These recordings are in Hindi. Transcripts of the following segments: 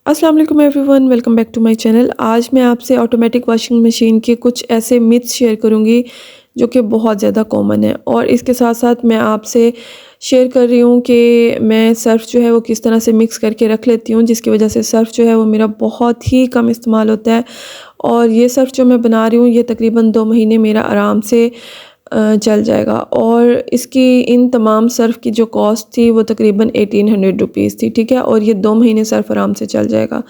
अस्सलाम वालेकुम everyone, welcome back to my channel. आज मैं आपसे ऑटोमेटिक वॉशिंग मशीन के कुछ ऐसे मिथ्स शेयर करूंगी जो कि बहुत ज़्यादा कॉमन है, और इसके साथ साथ मैं आपसे शेयर कर रही हूँ कि मैं सर्फ़ जो है वो किस तरह से मिक्स करके रख लेती हूँ, जिसकी वजह से सर्फ़ जो है वो मेरा बहुत ही कम इस्तेमाल होता है। और ये सर्फ़ जो मैं बना रही हूँ ये तकरीबन 2 महीने मेरा आराम से चल जाएगा। और इसकी इन तमाम सर्फ़ की जो कॉस्ट थी वो तकरीबन 1800 रुपीज़ थी, ठीक है। और ये 2 महीने सर्फ़ आराम से चल जाएगा।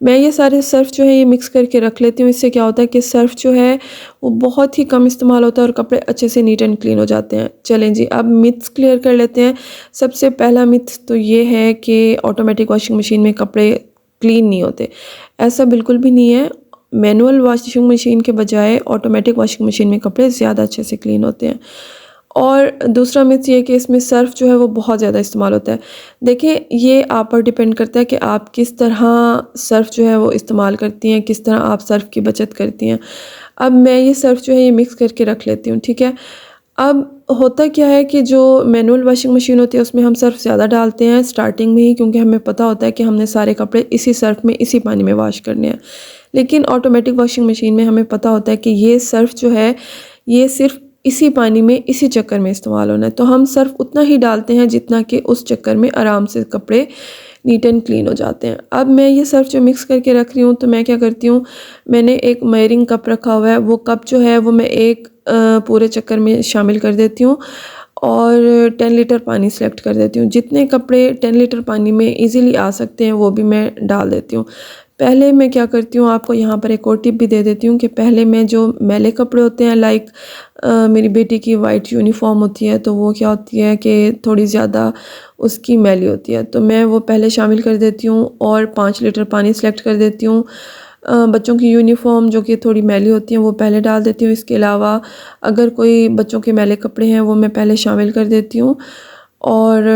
मैं ये सारे सर्फ़ जो है ये मिक्स करके रख लेती हूँ। इससे क्या होता है कि सर्फ़ जो है वो बहुत ही कम इस्तेमाल होता है और कपड़े अच्छे से नीट एंड क्लीन हो जाते हैं। चलें जी, अब मिथ्स क्लियर कर लेते हैं। सबसे पहला मिथ तो ये है कि ऑटोमेटिक वॉशिंग मशीन में कपड़े क्लीन नहीं होते। ऐसा बिल्कुल भी नहीं है। मैनुअल वॉशिंग मशीन के बजाय ऑटोमेटिक वॉशिंग मशीन में कपड़े ज़्यादा अच्छे से क्लीन होते हैं। और दूसरा मिथ ये है कि इसमें सर्फ़ जो है वो बहुत ज़्यादा इस्तेमाल होता है। देखिए, ये आप पर डिपेंड करता है कि आप किस तरह सर्फ़ जो है वो इस्तेमाल करती हैं, किस तरह आप सर्फ़ की बचत करती हैं। अब मैं ये सर्फ़ जो है ये मिक्स करके रख लेती हूँ, ठीक है। अब होता क्या है कि जो मैनुअल वॉशिंग मशीन होती है उसमें हम सर्फ़ ज़्यादा डालते हैं स्टार्टिंग में ही, क्योंकि हमें पता होता है कि हमने सारे कपड़े इसी सर्फ़ में, इसी पानी में वॉश करने हैं। लेकिन ऑटोमेटिक वॉशिंग मशीन में हमें पता होता है कि ये सर्फ़ जो है ये सिर्फ़ इसी पानी में, इसी चक्कर में इस्तेमाल होना है। तो हम सर्फ़ उतना ही डालते हैं जितना कि उस चक्कर में आराम से कपड़े नीट एंड क्लीन हो जाते हैं। अब मैं ये सर्फ़ जो मिक्स करके रख रही हूँ तो मैं क्या करती हूँ, मैंने एक मेयरिंग कप रखा हुआ है। वो कप जो है वो मैं एक पूरे चक्कर में शामिल कर देती हूँ और 10 लीटर पानी सेलेक्ट कर देती हूँ। जितने कपड़े 10 लीटर पानी में ईज़िली आ सकते हैं वो भी मैं डाल देती हूँ। पहले मैं क्या करती हूँ, आपको यहाँ पर एक और टिप भी दे देती हूँ कि पहले मैं जो मैले कपड़े होते हैं, लाइक मेरी बेटी की वाइट यूनिफ़ॉर्म होती है तो वो क्या होती है कि थोड़ी ज़्यादा उसकी मैली होती है, तो मैं वो पहले शामिल कर देती हूँ और 5 लीटर पानी सेलेक्ट कर देती हूँ। बच्चों की यूनिफ़ॉर्म जो कि थोड़ी मैली होती हैं वो पहले डाल देती हूँ। इसके अलावा अगर कोई बच्चों के मैले कपड़े हैं वो मैं पहले शामिल कर देती हूँ और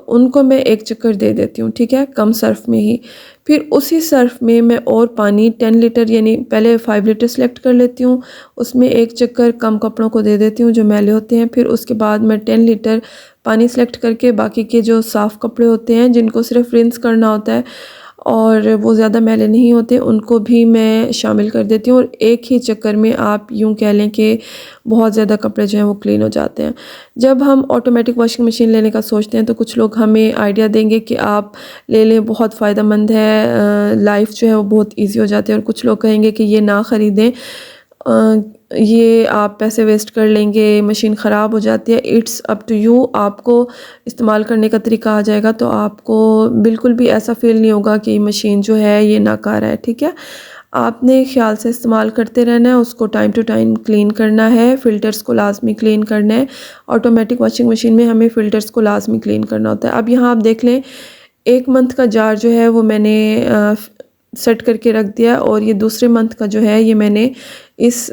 उनको मैं एक चक्कर दे देती हूँ, ठीक है, कम सर्फ़ में ही। फिर उसी सर्फ़ में मैं और पानी 10 लीटर, यानी पहले 5 लीटर सेलेक्ट कर लेती हूँ, उसमें एक चक्कर कम कपड़ों को दे देती हूँ जो मैले होते हैं। फिर उसके बाद मैं 10 लीटर पानी सेलेक्ट करके बाकी के जो साफ़ कपड़े होते हैं जिनको सिर्फ़ रिंस करना होता है और वो ज़्यादा मैले नहीं होते, उनको भी मैं शामिल कर देती हूँ और एक ही चक्कर में आप यूँ कह लें कि बहुत ज़्यादा कपड़े जो हैं वो क्लीन हो जाते हैं। जब हम ऑटोमेटिक वॉशिंग मशीन लेने का सोचते हैं तो कुछ लोग हमें आइडिया देंगे कि आप ले लें, बहुत फ़ायदेमंद है, लाइफ जो है वो बहुत ईज़ी हो जाती है। और कुछ लोग कहेंगे कि ये ना ख़रीदें, ये आप पैसे वेस्ट कर लेंगे, मशीन ख़राब हो जाती है। इट्स अप टू यू, आपको इस्तेमाल करने का तरीका आ जाएगा तो आपको बिल्कुल भी ऐसा फ़ील नहीं होगा कि मशीन जो है ये नाकार है, ठीक है। आपने ख़्याल से इस्तेमाल करते रहना है, उसको टाइम टू टाइम क्लीन करना है, फ़िल्टर्स को लाज़मी क्लीन करना है। ऑटोमेटिक वॉशिंग मशीन में हमें फ़िल्टर्स को लाज़मी क्लीन करना होता है। अब यहाँ आप देख लें, 1 मंथ का जार जो है वो मैंने सेट करके रख दिया और ये दूसरे मंथ का जो है ये मैंने इस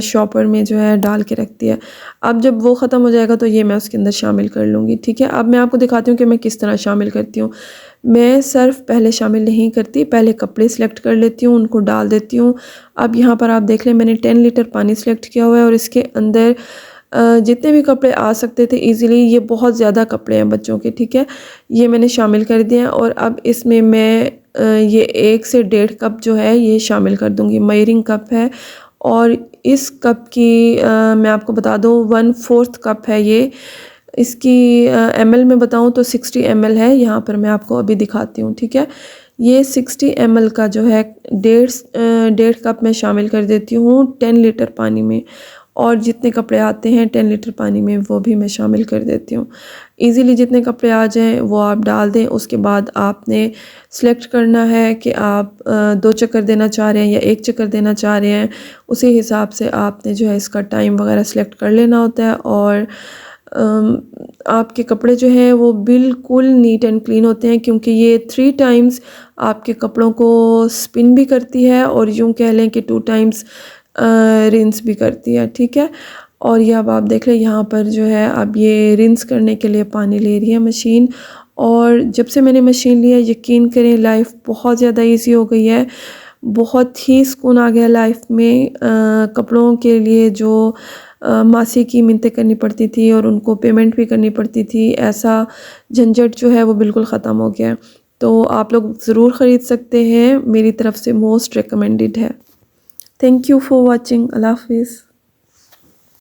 शॉपर में जो है डाल के रख दिया। अब जब वो ख़त्म हो जाएगा तो ये मैं उसके अंदर शामिल कर लूँगी, ठीक है। अब मैं आपको दिखाती हूँ कि मैं किस तरह शामिल करती हूँ। मैं सर्फ़ पहले शामिल नहीं करती, पहले कपड़े सेलेक्ट कर लेती हूँ, उनको डाल देती हूँ। अब यहाँ पर आप देख लें, मैंने 10 लीटर पानी सेलेक्ट किया हुआ है और इसके अंदर जितने भी कपड़े आ सकते थे ईज़िली, ये बहुत ज़्यादा कपड़े हैं बच्चों के, ठीक है, ये मैंने शामिल कर दिए हैं। और अब इसमें मैं ये 1 से 1.5 कप जो है ये शामिल कर दूँगी। मेयरिंग कप है और इस कप की मैं आपको बता दूँ 1/4 कप है ये। इसकी एमएल में बताऊँ तो 60 एमएल है। यहाँ पर मैं आपको अभी दिखाती हूँ, ठीक है। ये 60 एमएल का जो है 1.5 कप मैं शामिल कर देती हूँ 10 लीटर पानी में, और जितने कपड़े आते हैं 10 लीटर पानी में वो भी मैं शामिल कर देती हूँ। ईज़िली जितने कपड़े आ जाएँ वो आप डाल दें। उसके बाद आपने सेलेक्ट करना है कि आप 2 चक्कर देना चाह रहे हैं या 1 चक्कर देना चाह रहे हैं। उसी हिसाब से आपने जो है इसका टाइम वगैरह सेलेक्ट कर लेना होता है और आपके कपड़े जो हैं वो बिल्कुल नीट एंड क्लीन होते हैं, क्योंकि ये 3 टाइम्स आपके कपड़ों को स्पिन भी करती है और यूँ कह लें कि 2 टाइम्स रिंस भी करती है, ठीक है। और ये अब आप देख लें, यहाँ पर जो है अब ये रिंस करने के लिए पानी ले रही है मशीन। और जब से मैंने मशीन ली है, यकीन करें लाइफ बहुत ज़्यादा ईजी हो गई है, बहुत ही सुकून आ गया लाइफ में। कपड़ों के लिए जो मासी की मिन्नतें करनी पड़ती थी और उनको पेमेंट भी करनी पड़ती थी, ऐसा झंझट जो है वो बिल्कुल ख़त्म हो गया है। तो आप लोग ज़रूर ख़रीद सकते हैं, मेरी तरफ से मोस्ट रिकमेंडेड है। Thank you for watching. अल्लाह हाफिज़।